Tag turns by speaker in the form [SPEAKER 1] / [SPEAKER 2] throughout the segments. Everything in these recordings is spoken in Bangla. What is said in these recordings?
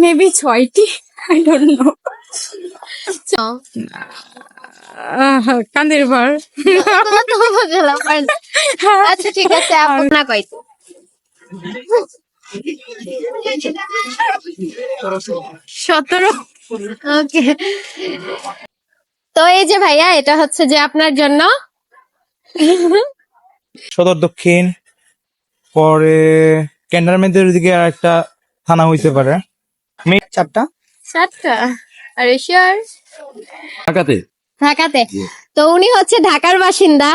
[SPEAKER 1] মেবি 6টি, আই ডোন্ট নো। কান্দিরবার।
[SPEAKER 2] আচ্ছা ঠিক আছে, আপনার কয়টি?
[SPEAKER 1] 17।
[SPEAKER 2] ওকে, তো এই যে ভাইয়া, এটা হচ্ছে যে আপনার জন্য।
[SPEAKER 3] সদর দক্ষিণ, পরে ক্যান্টনমেন্টের দিকে আর একটা থানা হইতে পারে। 4টা।
[SPEAKER 2] 7টা। আর শিওর?
[SPEAKER 3] ঢাকাতে।
[SPEAKER 2] ঢাকাতে। তো উনি হচ্ছে ঢাকার বাসিন্দা।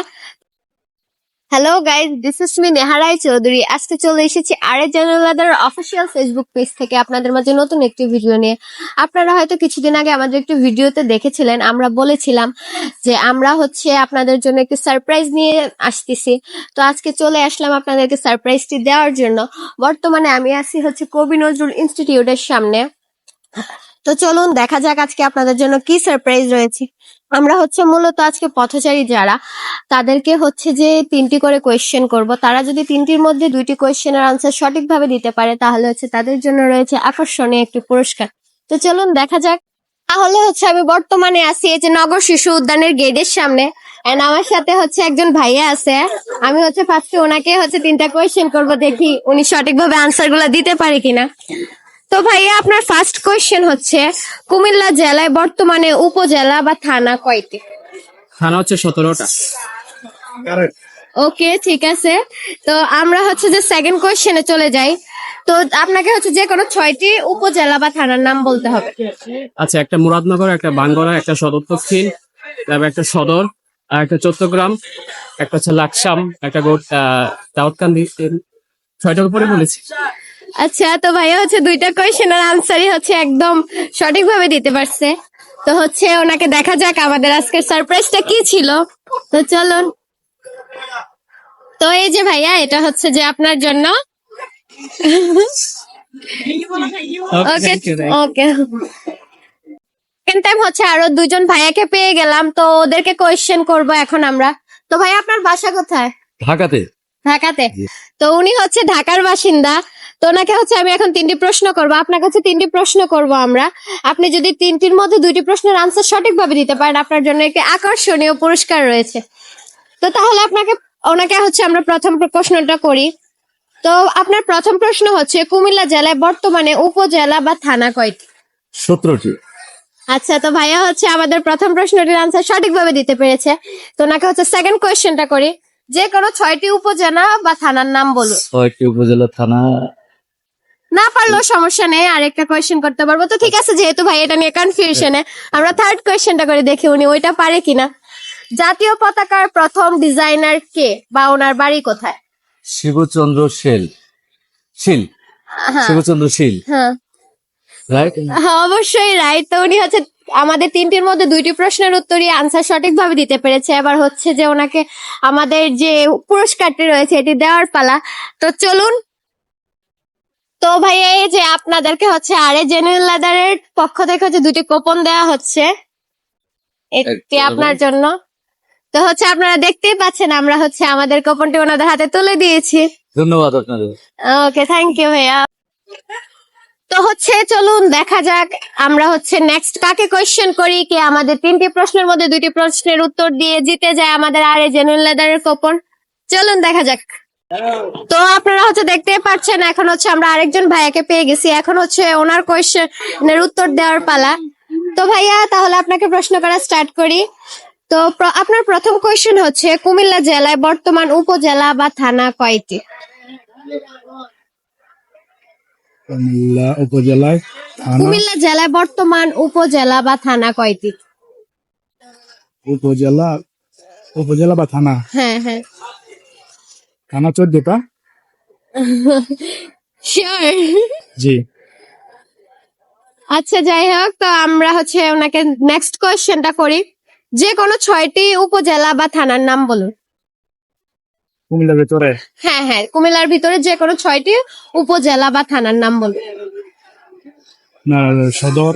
[SPEAKER 2] Hello guys, this is me Neha Roy Chowdhury. আজকে চলে এসেছি আরে জানালাদার অফিসিয়াল ফেসবুক পেজ থেকে আপনাদের মাঝে নতুন একটি ভিডিও নিয়ে। আপনারা হয়তো কিছুদিন আগে আমাদের একটি ভিডিওতে দেখেছিলেন, আমরা বলেছিলাম যে আমরা হচ্ছে আপনাদের জন্য একটি সারপ্রাইজ নিয়ে আসতেছি। তো আজকে চলে আসলাম আপনাদেরকে সারপ্রাইজটি দেওয়ার জন্য। বর্তমানে আমি আছি হচ্ছে কবি নজরুল ইনস্টিটিউটের সামনে। তো চলুন দেখা যাক আজকে আপনাদের জন্য কি সারপ্রাইজ রয়েছে। আমরা হচ্ছে মূলত আজকে পথচারী যারা, তাদেরকে হচ্ছে যে 3টি করে কোয়েশ্চেন করব। তারা যদি 3টির মধ্যে 2টি কোয়েশ্চেনের আনসার সঠিকভাবে দিতে পারে, তাহলে হচ্ছে তাদের জন্য রয়েছে আকর্ষণীয় একটি পুরস্কার। তো চলুন দেখা যাক। তাহলে হচ্ছে আমি বর্তমানে আছি এই যে নগর শিশু উদ্যানের গেটের সামনে, এন্ড আমার সাথে হচ্ছে একজন ভাইয়া আছে। আমি হচ্ছে ফার্স্টে ওনাকে হচ্ছে 3টা কোয়েশ্চেন করব, দেখি উনি সঠিকভাবে আনসার গুলা দিতে পারে কিনা। তো ভাইয়া, আপনার ফার্স্ট কোয়েশ্চেন হচ্ছে কুমিল্লা জেলায় বর্তমানে উপজেলা বা থানা কয়টি?
[SPEAKER 4] থানা হচ্ছে 17টা।
[SPEAKER 2] ওকে, ঠিক আছে। তো আমরা হচ্ছে যে সেকেন্ড কোয়েশ্চেনে চলে যাই। তো আপনাকে হচ্ছে যে কোনো 6টি উপজেলা বা থানার নাম বলতে হবে।
[SPEAKER 4] আচ্ছা, একটা মুরাদনগর, একটা বাঙ্গরা, একটা সদর দক্ষিণ, তারপর একটা সদর, আর একটা চট্টগ্রাম, একটা হচ্ছে লাকসাম, একটা দাউদকান্দি। 6টার উপরে বলেছি।
[SPEAKER 2] আচ্ছা, তো ভাইয়া হচ্ছে 2টা কোয়েশ্চেনের আনসারই হচ্ছে একদম সঠিকভাবে দিতে পারছে। তো হচ্ছে ওনাকে দেখা যাক আমাদের আজকের সারপ্রাইজটা কি ছিল। তো চলুন। তো এই যে ভাইয়া, এটা হচ্ছে যে আপনার জন্য। ওকে ওকে। সেকেন্ড টাইম হচ্ছে আরো 2জন ভাইয়াকে পেয়ে গেলাম, তো ওদেরকে কোয়েশ্চেন করব এখন আমরা। তো ভাই, আপনার বাসা কোথায়?
[SPEAKER 3] ঢাকাতে।
[SPEAKER 2] ঢাকাতে। তো উনি হচ্ছে ঢাকার বাসিন্দা। তো ওনাকে হচ্ছে আমি এখন 3টি প্রশ্ন করব, আপনার কাছে 3টি প্রশ্ন করব আমরা। আপনি যদি 3টির মধ্যে 2টি প্রশ্নের আনসার সঠিকভাবে দিতে পারেন, আপনার জন্য একটি আকর্ষণীয় পুরস্কার রয়েছে। তো তাহলে ওনাকে হচ্ছে আমরা প্রথম প্রশ্নটা করি। তো আপনার প্রথম প্রশ্ন হচ্ছে কুমিল্লা জেলায় বর্তমানে উপজেলা বা থানা কয়টি?
[SPEAKER 3] 17টি।
[SPEAKER 2] আচ্ছা, তো ভাইয়া হচ্ছে আমাদের প্রথম প্রশ্নটির আনসার সঠিকভাবে দিতে পেরেছে। তো ওনাকে হচ্ছে সেকেন্ড কোয়েশ্চেনটা করি। যে কোনো 6টি উপজেলা বা থানার নাম বলুন।
[SPEAKER 3] 6টি উপজেলা থানা।
[SPEAKER 2] না পারলেও সমস্যা নেই, আরেকটা কোয়েশ্চেন করতে পারবো। তো ঠিক আছে, যেহেতু ভাই এটা নিয়ে কনফিউশনে, আমরা থার্ড কোয়েশ্চেনটা করে দেখি উনি ওইটা পারে কিনা। জাতীয় পতাকার প্রথম ডিজাইনার কে বা ওনার বাড়ি কোথায়?
[SPEAKER 3] শিবচন্দ্র শীল।
[SPEAKER 2] হ্যাঁ
[SPEAKER 3] শিবচন্দ্র শীল,
[SPEAKER 2] হ্যাঁ
[SPEAKER 3] রাইট?
[SPEAKER 2] হ্যাঁ, অবশ্যই রাইট। তো উনি হচ্ছে আমাদের 3টির মধ্যে 2টি প্রশ্নের উত্তরই আনসার সঠিকভাবে দিতে পেরেছে। এবার হচ্ছে যে ওনাকে আমাদের যে পুরস্কারটি রয়েছে এটি দেওয়ার পালা। তো চলুন। তো ভাই, এই যে আপনাদেরকে হচ্ছে আরে জেনুইন লেদারের পক্ষ থেকে হচ্ছে 2টি কুপন দেওয়া হচ্ছে, এটি আপনার জন্য। তো হচ্ছে আপনারা দেখতেই পাচ্ছেন, আমরা হচ্ছে আমাদের কুপনটি ওনাদের হাতে তুলে দিয়েছি।
[SPEAKER 3] ধন্যবাদ আপনাদের।
[SPEAKER 2] ওকে, থ্যাংক ইউ ভাইয়া। তো হচ্ছে চলুন দেখা যাক আমরা হচ্ছে নেক্সট কাকে কোয়েশ্চেন করি, কে আমাদের 3টি প্রশ্নের মধ্যে 2টি প্রশ্নের উত্তর দিয়ে জিতে যায় আমাদের আরে জেনুইন লেদারের কুপন। চলুন দেখা যাক। তো আপনারা হচ্ছে দেখতেই পাচ্ছেন, এখন হচ্ছে আমরা আরেকজন ভাইয়াকে পেয়ে গেছি। এখন হচ্ছে ওনার কোয়েশ্চেনের উত্তর দেওয়ার পালা। তো ভাইয়া, তাহলে আপনাকে প্রশ্ন করা স্টার্ট করি। তো আপনার প্রথম কোয়েশ্চেন হচ্ছে কুমিল্লা জেলায় বর্তমান উপজেলা বা থানা কয়টি?
[SPEAKER 3] কুমিল্লা উপজেলায় থানা।
[SPEAKER 2] কুমিল্লা জেলায় বর্তমান উপজেলা বা থানা কয়টি?
[SPEAKER 3] উপজেলা বা থানা?
[SPEAKER 2] হ্যাঁ হ্যাঁ,
[SPEAKER 3] থানা 14টা।
[SPEAKER 2] শিওর?
[SPEAKER 3] জি।
[SPEAKER 2] আচ্ছা, যাই হোক, তো আমরা হচ্ছে ওনাকে নেক্সট কোয়েশ্চেনটা করি। যে কোনো 6টি উপজেলা বা থানার নাম বলুন।
[SPEAKER 3] কুমিল্লার ভেতরে?
[SPEAKER 2] হ্যাঁ হ্যাঁ, কুমিল্লার ভিতরে যে কোনো 6টি উপজেলা বা থানার নাম বলুন।
[SPEAKER 3] সদর,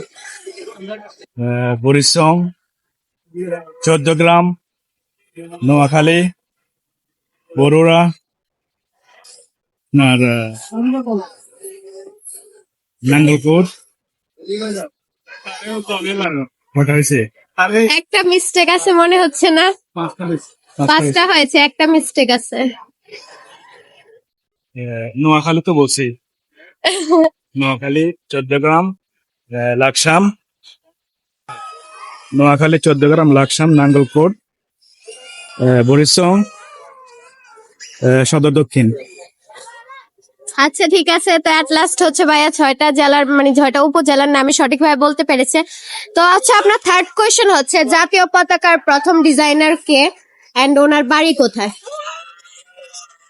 [SPEAKER 3] বরিশং, চৌদ্দগ্রাম, নোয়াখালী, বরুড়া, আর নাঙ্গলকোট, কটা হয়েছে?
[SPEAKER 2] একটা মিস্টেক আছে মনে হচ্ছে না, পাঁচটা হয়েছে, একটা মিস্টেক আছে।
[SPEAKER 3] নোয়াখালী তো বলছি। নোয়াখালী 14 গ্রাম লাকসাম, নোয়াখালী 14 গ্রাম লাকসাম, নাঙ্গলকোট, বরিশং, সদর দক্ষিণ।
[SPEAKER 2] আচ্ছা ঠিক আছে, তো এট লাস্ট হচ্ছে ভাইয়া 6টা জেলার মানে 6টা উপজেলার নামে সঠিকভাবে বলতে পেরেছে। তো আচ্ছা আপনার থার্ড কোয়েশ্চেন হচ্ছে জাতীয় পতাকার প্রথম ডিজাইনার কে এন্ড ওনার বাড়ি কোথায়?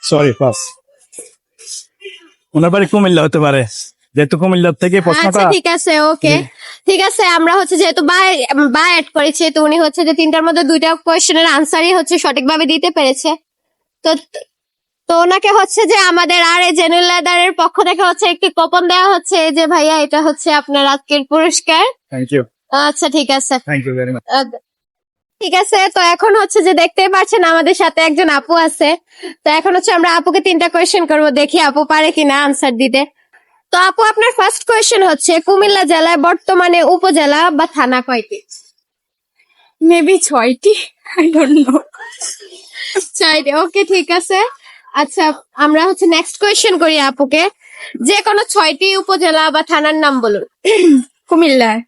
[SPEAKER 3] Sorry pass. ওনার বাড়ি কুমিল্লা হতে পারে, যেহেতু কুমিল্লার থেকে প্রশ্নটা।
[SPEAKER 2] আচ্ছা ঠিক আছে, ওকে ঠিক আছে, আমরা হচ্ছে যেহেতু বা অ্যাড করেছি, তো উনি হচ্ছে যে 3টার মধ্যে 2টা কোয়েশ্চেনের আনসারই হচ্ছে সঠিকভাবে দিতে পেরেছে। তো তো ওনাকে হচ্ছে যে আমাদের আর এই জেনুইন লেদারের পক্ষ থেকে হচ্ছে একটি কুপন দেওয়া হচ্ছে, এই যে ভাইয়া এটা হচ্ছে আপনার আজকের পুরস্কার।
[SPEAKER 3] থ্যাংক ইউ,
[SPEAKER 2] আচ্ছা ঠিক আছে,
[SPEAKER 3] থ্যাংক ইউ ভেরি মাচ।
[SPEAKER 2] ঠিক আছে। তো এখন হচ্ছে যে দেখতেই পাচ্ছেন আমাদের সাথে একজন আপু আছে। তো এখন হচ্ছে আমরা আপুকে 3টা কোয়েশ্চেন করব, দেখি আপু পারে কিনা আনসার দিতে। তো আপু আপনার ফার্স্ট কোয়েশ্চেন হচ্ছে কুমিল্লা জেলায় বর্তমানে উপজেলা বা থানা কয়টি?
[SPEAKER 1] মেবি 6টি, আই ডোন্ট নো।
[SPEAKER 2] 6টি, ওকে ঠিক আছে। আচ্ছা আমরা হচ্ছে নেক্সট কোয়েশ্চেন করি আপুকে, যে কোনো 6টি উপজেলা বা থানার নাম বলুন।
[SPEAKER 1] কুমিল্লার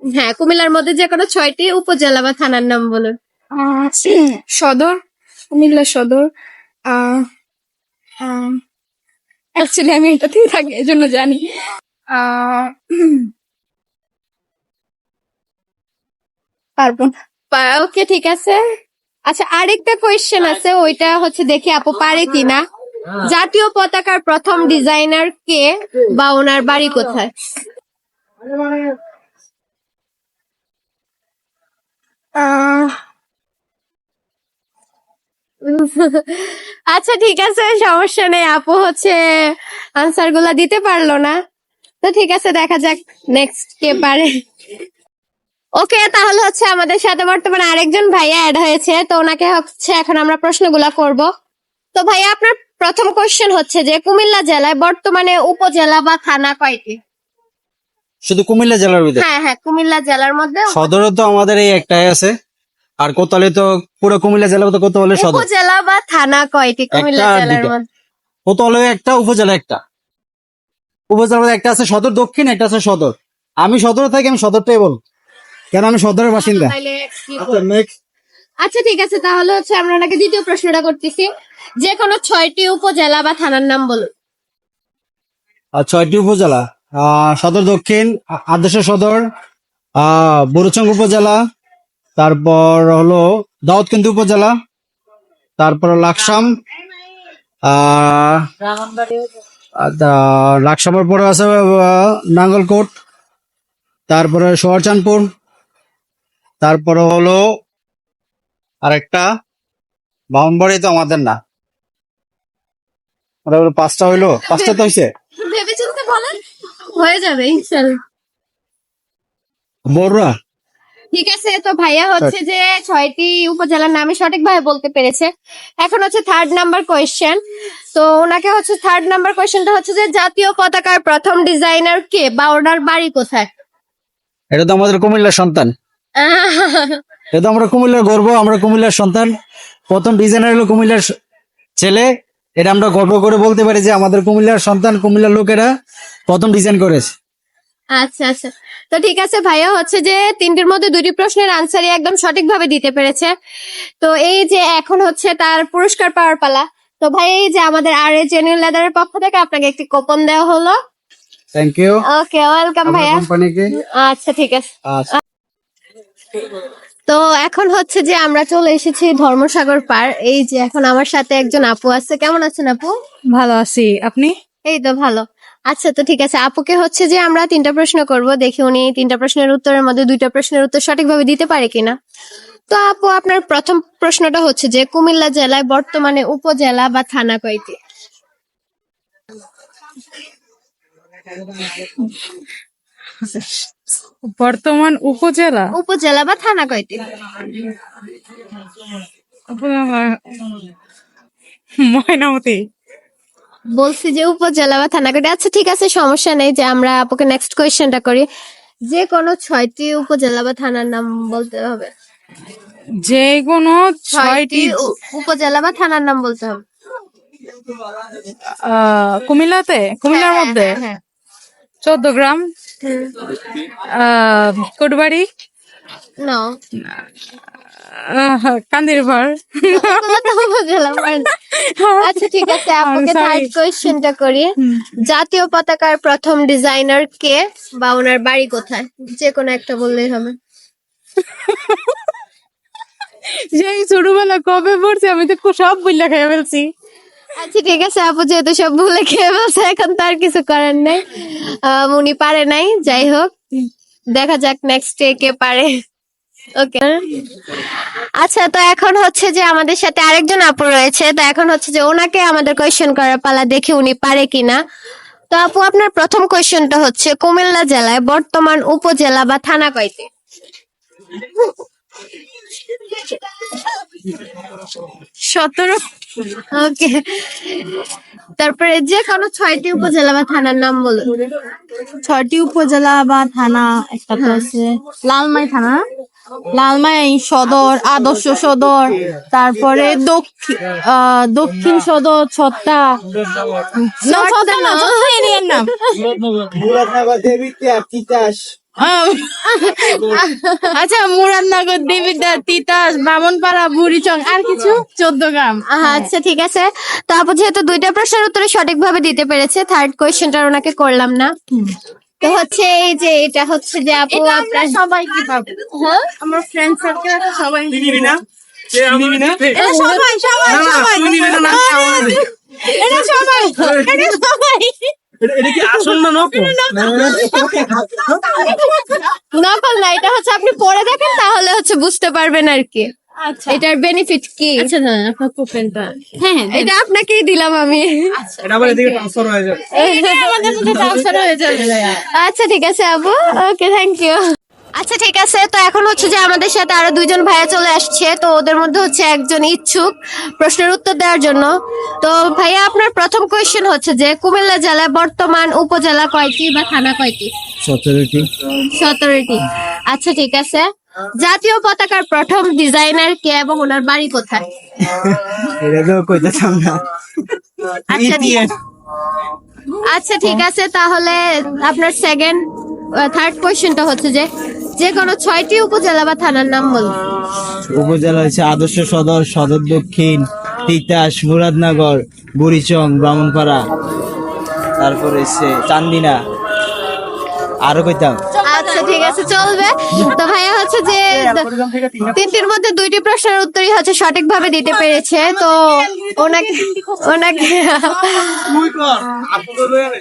[SPEAKER 2] হ্যাঁ, কুমিল্লার মধ্যে যে কোনো 6টি উপজেলা বা থানার নাম বলুন।
[SPEAKER 1] সদর, কুমিল্লা সদর। অ্যাকচুয়ালি আমি এটাতেই থাকি, এজন্য জানি। পারবো না।
[SPEAKER 2] ওকে ঠিক আছে। আচ্ছা আরেকটা কোয়েশ্চেন আছে, ওইটা হচ্ছে দেখি আপু পারে কিনা। জাতীয় পতাকার প্রথম ডিজাইনার কে বা ওনার বাড়ি কোথায়? আচ্ছা ঠিক আছে, সমস্যা নেই, আপু হচ্ছে আনসার গুলা দিতে পারলো না। তো ঠিক আছে, দেখা যাক নেক্সট কে পারে। ওকে, তাহলে হচ্ছে আমাদের সাথে বর্তমানে আরেকজন ভাইয়া অ্যাড হয়েছে, তো ওনাকে হচ্ছে এখন আমরা প্রশ্নগুলা করব। তো ভাইয়া আপনার প্রথম কোশ্চেন হচ্ছে যে কুমিল্লা জেলায় বর্তমানে উপজেলা বা থানা কয়টি?
[SPEAKER 5] শুধু কুমিল্লা জেলার ভিতরে?
[SPEAKER 2] হ্যাঁ হ্যাঁ, কুমিল্লা জেলার মধ্যে
[SPEAKER 5] সদরে তো আমাদের এই একটাই আছে, আর কোতোয়ালি তো পুরো কুমিল্লা জেলা তো কোতোয়ালি সদর।
[SPEAKER 2] উপজেলা বা থানা কয়টি কুমিল্লা
[SPEAKER 5] একটা আর
[SPEAKER 2] জেলার
[SPEAKER 5] দুইটা।
[SPEAKER 2] মধ্যে?
[SPEAKER 5] কোতোয়ালি একটা, উপজেলা একটা। উপজেলার মধ্যে একটা আছে সদর দক্ষিণ, একটা আছে সদর। আমি সদরে থাকি, আমি সদরটাই বল, কেন আমি সদরের বাসিন্দা।
[SPEAKER 2] তাইলে কি
[SPEAKER 5] আচ্ছা নেক্সট।
[SPEAKER 2] আচ্ছা ঠিক আছে, তাহলে হচ্ছে আমরা ওনাকে দ্বিতীয় প্রশ্নটা করতেছি, যে কোনো 6টি উপজেলা বা থানার নাম বলুন।
[SPEAKER 5] আর 6টি উপজেলা, সদর দক্ষিণ, আদেশের সদর, বরুচং উপজেলা, তারপর হলো দাউদকান্দি উপজেলা, তারপর লাকসাম, লাকসামের পরে আছে নাঙ্গলকোট, তারপরে সোয়ারচাঁদপুর, তারপরে হলো আরেকটা বাউনবাড়ি, তো আমাদের না, ওটা হলো 5টা হইলো, 5টা তো হয়েছে।
[SPEAKER 2] ভেবে চিন্তে বলেন, হয়ে যাবে ইনশাআল্লাহ।
[SPEAKER 5] বড়রা।
[SPEAKER 2] ঠিক আছে, তো ভাইয়া হচ্ছে যে 6টি উপজেলার নামে সঠিকভাবে বলতে পেরেছে। এখন হচ্ছে থার্ড নাম্বার কোয়েশ্চেন। তো ওনাকে হচ্ছে থার্ড নাম্বার কোয়েশ্চেনটা হচ্ছে যে জাতীয় পতাকার প্রথম ডিজাইনার কে বা ওনার বাড়ি কোথায়?
[SPEAKER 5] এটা তো আমাদের কুমিল্লার সন্তান, এটা তো আমরা কুমিল্লার গর্ব, আমরা কুমিল্লার সন্তান। প্রথম ডিজাইনার হলো কুমিল্লার ছেলে, এটা আমরা গর্ব করে বলতে পারি যে আমাদের কুমিল্লার সন্তান, কুমিল্লার লোকেরা প্রথম ডিজাইন করেছে।
[SPEAKER 2] আচ্ছা আচ্ছা, তো ঠিক আছে, ভাইয়া হচ্ছে যে 3টির মধ্যে 2টি প্রশ্নের আনসারই একদম সঠিকভাবে দিতে পেরেছে। তো এই যে এখন হচ্ছে তার পুরস্কার পাওয়ার পালা। তো ভাই এই যে আমাদের আর এ জেনুইন লেদারের পক্ষ থেকে আপনাকে একটি কুপন দেওয়া হলো।
[SPEAKER 5] থ্যাংক ইউ
[SPEAKER 2] ওকে, ওয়েলকাম ভাইয়া।
[SPEAKER 5] কোম্পানিকে।
[SPEAKER 2] আচ্ছা ঠিক আছে।
[SPEAKER 5] আচ্ছা,
[SPEAKER 2] তো এখন হচ্ছে যে আমরা চলে এসেছি ধর্মসাগর পার। এই যে এখন আমার সাথে একজন আপু আছে, কেমন আছেন আপু?
[SPEAKER 1] ভালো আছি, আপনি?
[SPEAKER 2] এই তো ভালো। আচ্ছা তো ঠিক আছে, আপুকে হচ্ছে যে আমরা 3টা প্রশ্ন করব, দেখি উনি 3টা প্রশ্নের উত্তরের মধ্যে 2টা প্রশ্নের উত্তর সঠিকভাবে দিতে পারে কিনা। তো আপু আপনার প্রথম প্রশ্নটা হচ্ছে যে কুমিল্লা জেলায় বর্তমানে উপজেলা বা থানা কয়টি?
[SPEAKER 1] বর্তমান উপজেলা
[SPEAKER 2] উপজেলা বা থানা কয়টি?
[SPEAKER 1] ময়নামতি।
[SPEAKER 2] বলছি যে উপজেলা বা থানা কয়টি। আচ্ছা ঠিক আছে, সমস্যা নেই, যে আমরা আপুকে নেক্সট কোয়েশ্চেনটা করি। যে কোনো 6টি উপজেলা বা থানার নাম বলতে হবে।
[SPEAKER 1] যে কোনো
[SPEAKER 2] 6টি উপজেলা বা থানার নাম বলতে হবে।
[SPEAKER 1] কুমিল্লার মধ্যে
[SPEAKER 2] হ্যাঁ।
[SPEAKER 1] 14 গ্রাম, কোটবাড়ি,
[SPEAKER 2] নাও
[SPEAKER 1] কান্দিরপার।
[SPEAKER 2] উপজেলা পারেন। আচ্ছা ঠিক আছে, আপনাকে থার্ড কোয়েশ্চেনটা করি। জাতীয় পতাকার প্রথম ডিজাইনার কে বা ওনার বাড়ি কোথায়? যে কোনো একটা বললেই হবে।
[SPEAKER 1] সেই ছোটবেলা কবে পড়ছি আমি তো সব বইলা খেয়ে ফেলছি।
[SPEAKER 2] আচ্ছা ঠিক আছে আপু, যেহেতু সব ভুলে খেয়ে বলছে এখন তো আর কিছু করার নাই। উনি পারে নাই, যাই হোক দেখা যাক নেক্সট ডে কে পারে। ওকে, আচ্ছা তো এখন হচ্ছে যে আমাদের সাথে আরেকজন আপু রয়েছে, তো এখন হচ্ছে যে ওনাকে আমাদের কোয়েশ্চেন করার পালা, দেখি উনি পারে কিনা। তো আপু আপনার প্রথম কোয়েশ্চেনটা হচ্ছে কুমিল্লা জেলায় বর্তমান উপজেলা বা থানা কয়টি?
[SPEAKER 1] 17।
[SPEAKER 2] ওকে, তারপরে যে কোনো 6টি উপজেলা বা থানার নাম বলুন।
[SPEAKER 1] 6টি উপজেলা বা থানা, একটা তো আছে লালমাই থানা, লালমাই সদর, আদর্শ সদর, তারপরে দক্ষিণ সদর, ছত্তা, এরিয়ার নাম। আচ্ছা, মুরাদনগর, দেবিদ্বার, তিতাস, বামনপাড়া, বুড়িচং, আর কিছু 14 গ্রাম।
[SPEAKER 2] আচ্ছা ঠিক আছে, তো আপু যেহেতু 2টা প্রশ্নের উত্তরে সঠিকভাবে দিতে পেরেছে, থার্ড কোয়েশ্চেনটা ওনাকে করলাম না। তো হচ্ছে এই যে এটা হচ্ছে যে আপু আপনার
[SPEAKER 1] সবাই কি পাবো?
[SPEAKER 2] হ্যাঁ
[SPEAKER 1] আমার ফ্রেন্ড সার্কেল সবাই
[SPEAKER 4] নিবি না? নিবি না?
[SPEAKER 1] এটা সবাই
[SPEAKER 4] তুই নিবি না?
[SPEAKER 1] এটা সবাই
[SPEAKER 4] এটা কি আসল না নকল?
[SPEAKER 2] নকল না, এটা হচ্ছে আপনি পড়ে দেখেন তাহলে হচ্ছে বুঝতে পারবেন আর কি
[SPEAKER 1] আচ্ছা
[SPEAKER 2] এটার বেনিফিট কি।
[SPEAKER 1] আচ্ছা না, আপনার কোপেনটা হ্যাঁ
[SPEAKER 2] এটা আপনাকেই দিলাম আমি।
[SPEAKER 4] এটা আবার এদিকে ট্রান্সফার হয়ে যাবে।
[SPEAKER 1] আমাদের মধ্যে ট্রান্সফার হয়ে যাবে।
[SPEAKER 2] আচ্ছা ঠিক আছে আপু, ওকে থ্যাংক ইউ। আচ্ছা ঠিক আছে, তো এখন হচ্ছে যে আমাদের সাথে আরো 2জন ভাইয়া চলে আসছে, তো ওদের মধ্যে হচ্ছে একজন ইচ্ছুক প্রশ্নের উত্তর দেওয়ার জন্য। তো ভাইয়া আপনার প্রথম কোয়েশ্চেন হচ্ছে যে কুমিল্লা জেলায় বর্তমান উপজেলা কয়টি বা থানা কয়টি?
[SPEAKER 5] 17টি।
[SPEAKER 2] 17টি। আচ্ছা ঠিক আছে, জাতীয় পতাকার প্রথম ডিজাইনার কে এবং ওনার বাড়ি কোথায়?
[SPEAKER 5] এটা তো কইতাম না।
[SPEAKER 2] আচ্ছা আচ্ছা ঠিক আছে, তাহলে আপনার থার্ড কোয়েশ্চেনটা হচ্ছে যে যে কোনো 6টি উপজেলা বা থানার নাম বলুন।
[SPEAKER 5] উপজেলা হচ্ছে আদর্শ সদর, সদর দক্ষিণ, তিতাস, মুরাদনগর, বুড়িচং, ব্রাহ্মণপাড়া, তারপরে হচ্ছে চান্দিনা, আরো কইতাম।
[SPEAKER 2] আচ্ছা ঠিক আছে চলবে। তো ভাইয়া হচ্ছে যে 3টির মধ্যে 2টি প্রশ্নের উত্তরই হচ্ছে সঠিকভাবে দিতে পেরেছে, তো ওনাকে ওনাকে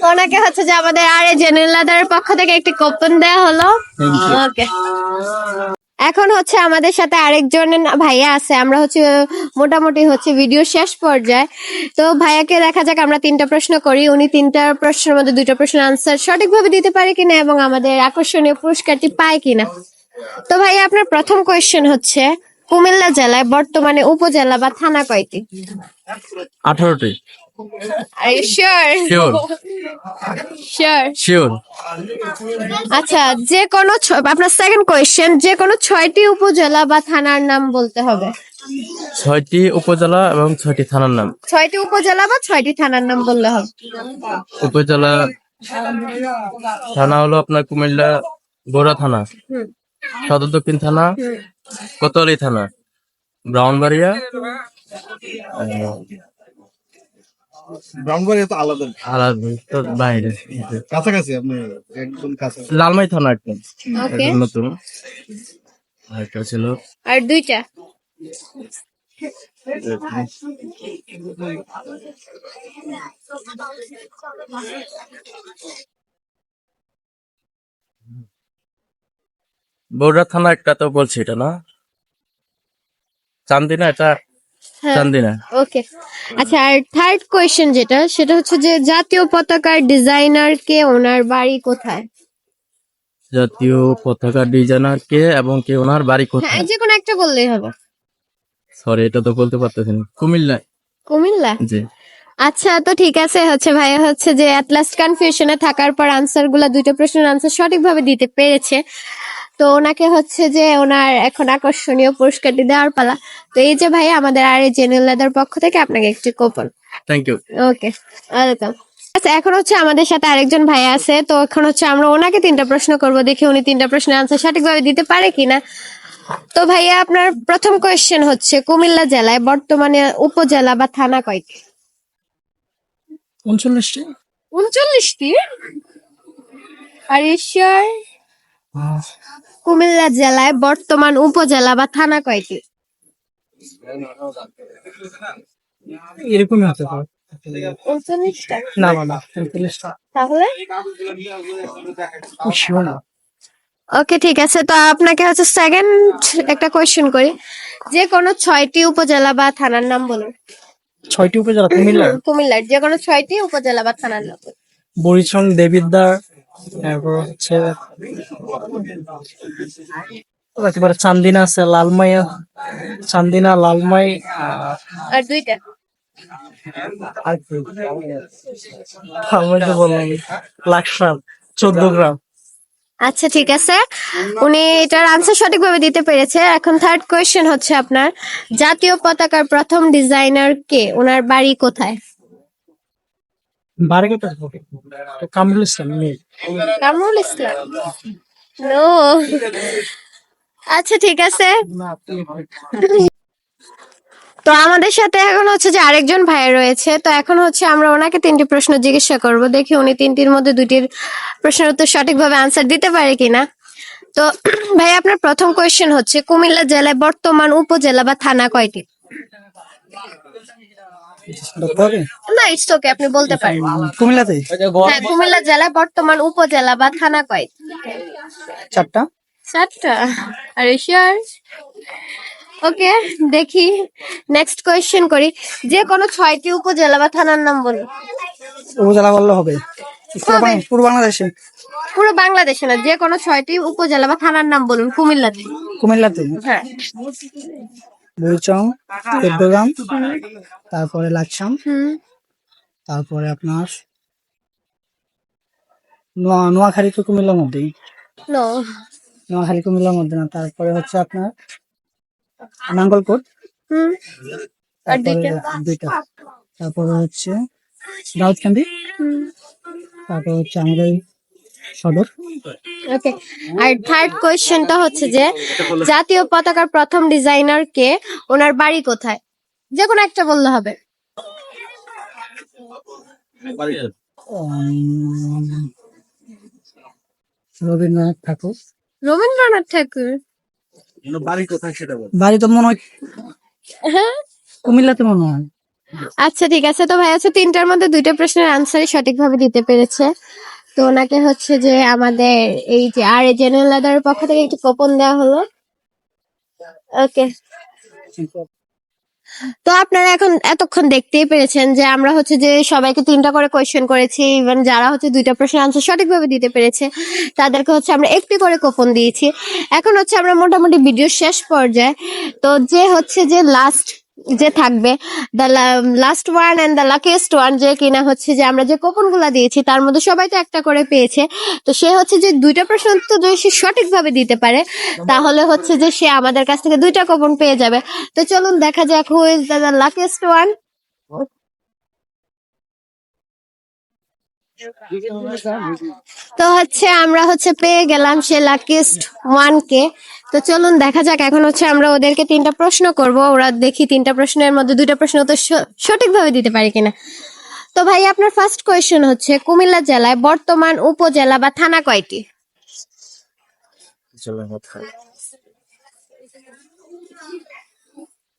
[SPEAKER 2] ওনাকে হচ্ছে যে আমাদের আরে জেনারেল পক্ষ থেকে একটি কুপন দেওয়া হলো। ওকে, এখন হচ্ছে আমাদের সাথে আরেকজন ভাইয়া আছে, আমরা হচ্ছে মোটামুটি হচ্ছে ভিডিও শেষ পর্যায়ে। তো ভাইয়াকে দেখা যাক, আমরা 3টা প্রশ্ন করি, উনি 3টা প্রশ্নের মধ্যে 2টা প্রশ্নের আনসার সঠিকভাবে দিতে পারে কিনা এবং আমাদের আকর্ষণীয় পুরস্কারটি পায় কিনা। তো ভাইয়া আপনার প্রথম কোয়েশ্চেন হচ্ছে কুমিল্লা জেলায় বর্তমানে উপজেলা বা থানা কয়টি?
[SPEAKER 4] 18টি।
[SPEAKER 2] Are you sure?
[SPEAKER 4] Sure.
[SPEAKER 2] Sure.
[SPEAKER 4] Sure.
[SPEAKER 2] আচ্ছা, যে কোনো আপনার সেকেন্ড কোয়েশ্চেন, যে কোনো 6টি উপজেলা বা থানার নাম বলতে হবে।
[SPEAKER 6] 6টি উপজেলা এবং 6টি থানার নাম।
[SPEAKER 2] 6টি উপজেলা বা 6টি থানার নাম বললে হবে।
[SPEAKER 6] উপজেলা থানা হলো আপনার কুমিল্লা গোড়া থানা, সদর দক্ষিণ থানা, কোতোয়ালি থানা, ব্রাহ্মণবাড়িয়া,
[SPEAKER 5] ব্রাহ্মণবাড়িয়া তো আলাদা,
[SPEAKER 6] আলাদা তো বাইরে,
[SPEAKER 5] কাছাকাছি, আপনি একদম কাছে।
[SPEAKER 6] লালমাই থানা একটা
[SPEAKER 2] ওকে,
[SPEAKER 6] নতুন, আর একটা ছিল
[SPEAKER 2] আর 2টা।
[SPEAKER 6] বগুড়া থানা একটা, তো বলছি এটা না, চান্দিনা, এটা চান্দিনা।
[SPEAKER 2] ওকে, আচ্ছা আর থার্ড কোয়েশ্চেন যেটা, সেটা হচ্ছে যে জাতীয় পতাকার ডিজাইনার কে, ওনার বাড়ি কোথায়?
[SPEAKER 6] জাতীয় পতাকা ডিজাইনার কে এবং কে ওনার বাড়ি
[SPEAKER 2] হ্যাঁ,
[SPEAKER 6] কোথায়?
[SPEAKER 2] যে কোনো একটা বললেই হবে।
[SPEAKER 6] সরি, এটা তো বলতে পারতেছি না। কুমিল্লায়।
[SPEAKER 2] কুমিল্লা?
[SPEAKER 6] জি।
[SPEAKER 2] আচ্ছা, তো ঠিক আছে, হচ্ছে ভাইয়া হচ্ছে যে অ্যাট লাস্ট কনফিউশনে থাকার পর আনসার গুলা, দুইটা প্রশ্নের আনসার সঠিকভাবে দিতে পেরেছে। তো ওনাকে হচ্ছে যে ওনার এখন আকর্ষণীয় পুরস্কারটি দেওয়ার পালা। তো এই যে ভাইয়া, আমাদের আর এই জেনুইন লেদার পক্ষ থেকে আপনাকে একটি coupon.
[SPEAKER 6] Thank you.
[SPEAKER 2] Okay, welcome. আচ্ছা, এখন হচ্ছে আমাদের সাথে আরেকজন ভাই আছে, তো এখন হচ্ছে আমরা ওনাকে 3টা প্রশ্ন করব, দেখি উনি 3টা প্রশ্নের আনসার সঠিকভাবে দিতে পারে কিনা। তো ভাইয়া, আপনার প্রথম কোয়েশ্চেন হচ্ছে, কুমিল্লা জেলায় বর্তমানে উপজেলা বা থানা কয়টি?
[SPEAKER 3] 39টি।
[SPEAKER 2] 39টি? Are you sure? কুমিল্লা জেলায় বর্তমান উপজেলা বা থানা কয়টি?
[SPEAKER 3] এরকমই হতে পারে।
[SPEAKER 2] 39টা?
[SPEAKER 3] না না 39টা
[SPEAKER 2] তাহলে
[SPEAKER 3] শিওর না।
[SPEAKER 2] ওকে, ঠিক আছে। তো আপনাকে হচ্ছে সেকেন্ড একটা কোয়েশ্চেন করি, যে কোনো 6টি উপজেলা বা থানার নাম বলুন।
[SPEAKER 3] 6টি উপজেলা কুমিল্লার।
[SPEAKER 2] কুমিল্লার যে কোনো 6টি উপজেলা বা থানার নাম বলুন।
[SPEAKER 3] বরিচং, দেবিদ্বার, তারপর হচ্ছে একেবারে চান্দিনা আছে, লালমাইয়া, চান্দিনা, লালমাই,
[SPEAKER 2] আর 2টা?
[SPEAKER 3] আর কি? আমি তো বললাম লাকসাম, 14 গ্রাম।
[SPEAKER 2] আচ্ছা, ঠিক আছে, উনি এটার আনসার সঠিকভাবে দিতে পেরেছে। এখন থার্ড কোয়েশ্চেন হচ্ছে, আপনার জাতীয় পতাকার প্রথম ডিজাইনার কে, ওনার বাড়ি কোথায়?
[SPEAKER 3] বারোটা তো কামরুল ইসলাম নেই।
[SPEAKER 2] কামরুল ইসলাম? নো। আচ্ছা, ঠিক আছে। তো আমাদের সাথে এখন হচ্ছে যে আরেকজন ভাই রয়েছে, তো এখন হচ্ছে আমরা ওনাকে 3টি প্রশ্ন জিজ্ঞাসা করব, দেখি উনি 3টির মধ্যে 2টির প্রশ্নের উত্তর সঠিকভাবে আনসার দিতে পারে কিনা। তো ভাই, আপনার প্রথম কোয়েশ্চেন হচ্ছে, কুমিল্লা জেলায় বর্তমান উপজেলা বা থানা কয়টি? না, ইটস ওকে, আপনি বলতে পারেন।
[SPEAKER 3] কুমিল্লাতে
[SPEAKER 2] হ্যাঁ, কুমিল্লা জেলায় বর্তমান উপজেলা বা থানা কয়টি?
[SPEAKER 3] 4টা।
[SPEAKER 2] 7টা? আর ইউ শিওর? ওকে, দেখি নেক্সট কোয়েশ্চেন করি, যে কোনো 6টি উপজেলা বা থানার নাম বলুন।
[SPEAKER 3] উপজেলা বললে হবে?
[SPEAKER 2] হবে।
[SPEAKER 3] পুরো বাংলাদেশে।
[SPEAKER 2] পুরো বাংলাদেশে না, যে কোনো 6টি উপজেলা বা থানার নাম বলুন কুমিল্লাতে।
[SPEAKER 3] কুমিল্লাতে
[SPEAKER 2] হ্যাঁ।
[SPEAKER 3] বরিচং, 14 গ্রাম, তারপরে লাকসাম,
[SPEAKER 2] হুম।
[SPEAKER 3] তারপরে আপনার নোয়াখালী তো কুমিল্লার মধ্যেই।
[SPEAKER 2] নো।
[SPEAKER 3] নোয়াখালী কুমিল্লার মধ্যে না। তারপরে হচ্ছে আপনার নাঙ্গলকোট,
[SPEAKER 2] হুম। আর
[SPEAKER 3] তারপরে 2টা। তারপরে হচ্ছে দাউদকান্দি,
[SPEAKER 2] হুম।
[SPEAKER 3] তারপরে হচ্ছে আমাদের সদর।
[SPEAKER 2] ওকে, আর থার্ড কোয়েশ্চেনটা হচ্ছে যে, জাতীয় পতাকার প্রথম ডিজাইনার কে, ওনার বাড়ি কোথায়? যে কোনো একটা বললে হবে।
[SPEAKER 3] রবীন্দ্রনাথ ঠাকুর।
[SPEAKER 2] রবীন্দ্রনাথ ঠাকুর?
[SPEAKER 3] বাড়ি তো মনে হয়
[SPEAKER 2] হ্যাঁ।
[SPEAKER 3] কুমিল্লাতে মনে হয়।
[SPEAKER 2] আচ্ছা, ঠিক আছে। তো ভাই হচ্ছে 3টার মধ্যে 2টা প্রশ্নের আনসারই সঠিকভাবে দিতে পেরেছে। তো ওনাকে হচ্ছে যে আমাদের এই যে আর জেনারেল লেদারের পক্ষ থেকে একটু কুপন দেওয়া হলো। ওকে, তো আপনারা এখন এতক্ষণ দেখতেই পেরেছেন যে আমরা হচ্ছে যে সবাইকে 3টা করে কোয়েশ্চেন করেছি, ইভেন যারা হচ্ছে 2টা প্রশ্নের আনসার সঠিকভাবে দিতে পেরেছে তাদেরকে হচ্ছে আমরা একটি করে কুপন দিয়েছি। এখন হচ্ছে আমরা মোটামুটি ভিডিও শেষ পর্যায়ে, তো যে হচ্ছে যে লাস্ট যে থাকবে, the last one and the luckiest one, যে কিনা হচ্ছে যে আমরা যে কুপন গুলা দিয়েছি তার মধ্যে সবাই তো একটা করে পেয়েছে, তো সে হচ্ছে যে 2টা প্রশ্ন তো যদি সে সঠিকভাবে দিতে পারে তাহলে হচ্ছে যে সে আমাদের কাছ থেকে 2টা কুপন পেয়ে যাবে। তো চলুন দেখা যাক who is the luckiest one. তো হচ্ছে আমরা হচ্ছে পেয়ে গেলাম সে লাকিয়েস্ট ওয়ান কে। তো চলুন দেখা যাক, এখন হচ্ছে আমরা ওদেরকে 3টা প্রশ্ন করব, ওরা দেখি 3টা প্রশ্নের মধ্যে 2টা প্রশ্ন তো সঠিকভাবে দিতে পারে কিনা। তো ভাই, আপনার ফার্স্ট কোয়েশ্চেন হচ্ছে, কুমিল্লা জেলায় বর্তমান উপজেলা বা থানা কয়টি?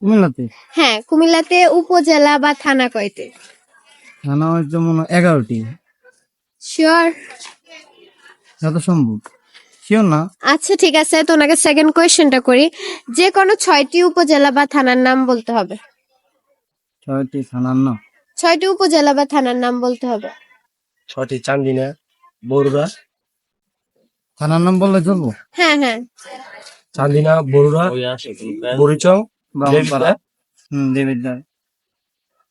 [SPEAKER 3] কুমিল্লাতে
[SPEAKER 2] হ্যাঁ, কুমিল্লাতে উপজেলা বা থানা কয়টি?
[SPEAKER 3] থানা হচ্ছে মনে হয় 11টি।
[SPEAKER 2] শিওর?
[SPEAKER 3] যত সম্ভব শিওর না।
[SPEAKER 2] আচ্ছা, ঠিক আছে, তো ওনাকে সেকেন্ড কোয়েশ্চেনটা করি, যে কোনো 6টি উপজেলা বা থানার নাম বলতে হবে।
[SPEAKER 3] 6টি থানার নাম?
[SPEAKER 2] 6টি উপজেলা বা থানার নাম বলতে হবে।
[SPEAKER 6] 6টি চান্দিনা, বরুড়া।
[SPEAKER 3] থানার নাম বললে চলবো?
[SPEAKER 2] হ্যাঁ, হ্যাঁ।
[SPEAKER 6] চান্দিনা, বরুড়া, বরিচং,
[SPEAKER 3] ব্রাহ্মণপাড়া, দেবিদ্বার,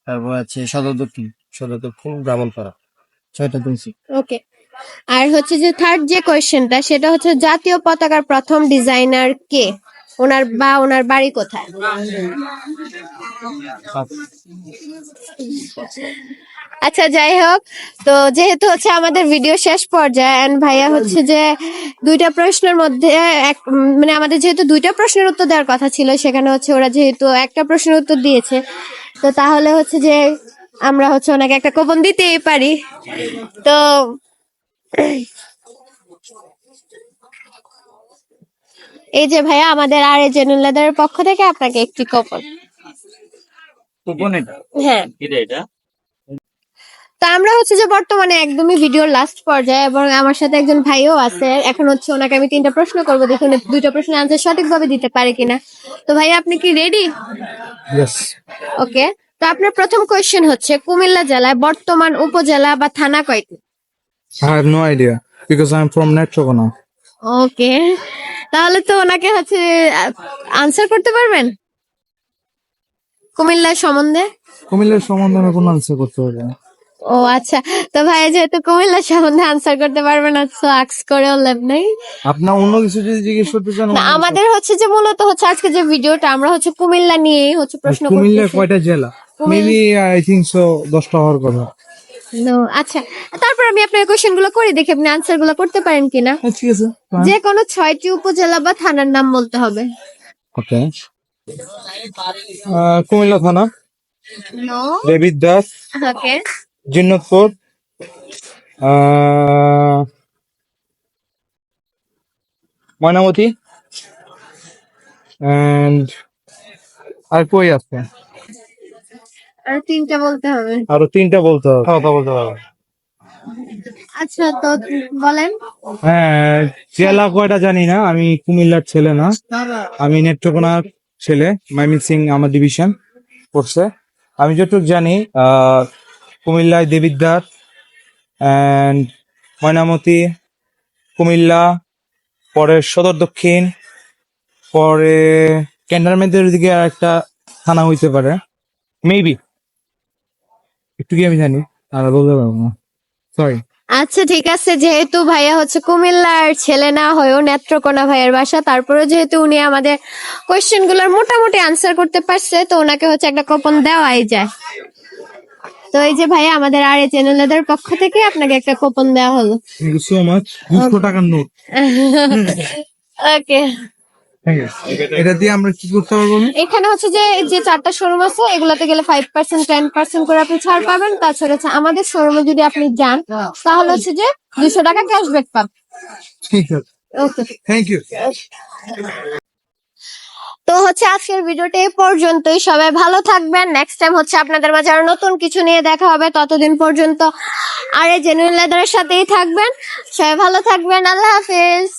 [SPEAKER 3] তারপর আছে সদর দক্ষিণ।
[SPEAKER 6] সদর দক্ষিণ ব্রাহ্মণপাড়া। 6টা তুলসী।
[SPEAKER 2] ওকে। আর হচ্ছে যে থার্ড যে কোয়েশ্চেনটা সেটা হচ্ছে জাতীয় পতাকার প্রথম ডিজাইনার কে, ওনার বাড়ি কোথায়? আচ্ছা যাই হোক, তো যেহেতু হচ্ছে আমাদের ভিডিও শেষ পর্যায়ে এন্ড ভাইয়া হচ্ছে যে দুইটা প্রশ্নের মধ্যে মানে আমাদের যেহেতু দুইটা প্রশ্নের উত্তর দেওয়ার কথা ছিল, সেখানে হচ্ছে ওরা যেহেতু একটা প্রশ্নের উত্তর দিয়েছে, তো তাহলে হচ্ছে যে আমরা হচ্ছে ওনাকে একটা কুপন দিতেই পারি। তো এই যে ভাইয়া আমাদের আর এ জেনুলাদের পক্ষ থেকে আপনাকে একটি কুপন। হ্যাঁ, তো আমরা হচ্ছে যে বর্তমানে একদমই ভিডিওর লাস্ট পর্যায়ে এবং আমার সাথে একজন ভাইও আছে। এখন হচ্ছে ওনাকে আমি 3টা প্রশ্ন করবো, দেখুন দুইটা প্রশ্নের আনসার সঠিকভাবে দিতে পারে কিনা। তো ভাইয়া আপনি কি রেডি?
[SPEAKER 3] ইয়েস।
[SPEAKER 2] ওকে, তো আপনার প্রথম কোয়েশ্চেন হচ্ছে কুমিল্লা জেলায় বর্তমান উপজেলা বা থানা কয়টি?
[SPEAKER 3] I have no idea because I'm from Netrokona.
[SPEAKER 2] ওকে, তাহলে তো ওনাকে হচ্ছে আনসার করতে পারবেন কুমিল্লার সম্বন্ধে?
[SPEAKER 3] কুমিল্লার সম্বন্ধে আমি কোনো আনসার করতে পারবো না।
[SPEAKER 2] ও আচ্ছা, তো ভাই যেহেতু কুমিল্লা সম্বন্ধে আনসার করতে পারবে না, তো আক্স করেও লাভ নেই।
[SPEAKER 3] আপনার অন্য কিছু যদি জিজ্ঞেস করতে চান,
[SPEAKER 2] না, আমাদের হচ্ছে যে মূলত হচ্ছে আজকে যে ভিডিওটা আমরা হচ্ছে কুমিল্লা নিয়েই হচ্ছে প্রশ্ন
[SPEAKER 3] কুমিল্লার
[SPEAKER 2] করতেছি।
[SPEAKER 3] কয়টা জেলা? মেবি আই থিংক সো 10টা হওয়ার কথা।
[SPEAKER 2] No, আচ্ছা, তারপর আমি আপনার কোশ্চেন গুলো করে দেখি আপনি আনসার গুলো করতে পারেন কিনা।
[SPEAKER 3] হ্যাঁ, ঠিক আছে।
[SPEAKER 2] যে কোনো 6টি উপজেলা বা থানার নাম বলতে হবে।
[SPEAKER 3] ওকে। কুমিল্লা থানা,
[SPEAKER 2] নো।
[SPEAKER 3] দেবিদ্দাস,
[SPEAKER 2] ওকে।
[SPEAKER 3] জিন্নতপুর, ময়নামতি, এন্ড আর কই আছে?
[SPEAKER 2] আর 3টা বলতে হবে।
[SPEAKER 3] আরো 3টা বলতে হবে। কথা বলতে পারবো।
[SPEAKER 2] আচ্ছা, তো বলেন।
[SPEAKER 3] হ্যাঁ, জেলা কয়টা জানি না, আমি কুমিল্লার ছেলে না, আমি নেত্রকোনার ছেলে। ময়মনসিং আমার ডিভিশন পড়ছে। আমি যতটুকু জানি কুমিল্লায় দেবিদ্বার এন্ড ময়নামতি, কুমিল্লা, পরে সদর দক্ষিণ, পরে ক্যান্টনমেন্টের দিকে আর একটা থানা হইতে পারে মেবি, একটু কি আমি জানি, আর বলতে পারবো না, সরি।
[SPEAKER 2] আচ্ছা ঠিক আছে, যেহেতু ভাইয়া হচ্ছে কুমিল্লার ছেলে না হয়েও নেত্রকোনা ভাইয়ের বাসা, তারপরে যেহেতু উনি আমাদের কোয়েশ্চেন গুলোর মোটামুটি আনসার করতে পারছে, তো ওনাকে হচ্ছে একটা কুপন দেওয়াই যায়। তো এই যে ভাইয়া আমাদের আর এই চ্যানেলের পক্ষ থেকে আপনাকে একটা কুপন দেওয়া হলো।
[SPEAKER 3] Thank you so much. 200 টাকার নোট।
[SPEAKER 2] ওকে,
[SPEAKER 3] এটা দিয়ে আমরা কি করতে পারবো?
[SPEAKER 2] এখানে হচ্ছে যে 4টা শোরুম আছে, এগুলাতে গেলে 5% 10% করে আপনি ছাড় পাবেন। তাছাড়া হচ্ছে আমাদের শোরুমে যদি আপনি যান তাহলে হচ্ছে যে 200 টাকা ক্যাশব্যাক পাবেন।
[SPEAKER 3] ঠিক আছে,
[SPEAKER 2] ওকে,
[SPEAKER 3] থ্যাংক ইউ।
[SPEAKER 2] তো হচ্ছে আজকের ভিডিওটা এই পর্যন্তই। সবাই ভালো থাকবেন। নেক্সট টাইম হচ্ছে আপনাদের মাঝে আরো নতুন কিছু নিয়ে দেখা হবে। ততদিন পর্যন্ত আর এই জেনুইন লেদারের সাথেই থাকবেন। সবাই ভালো থাকবেন। আল্লাহ হাফেজ।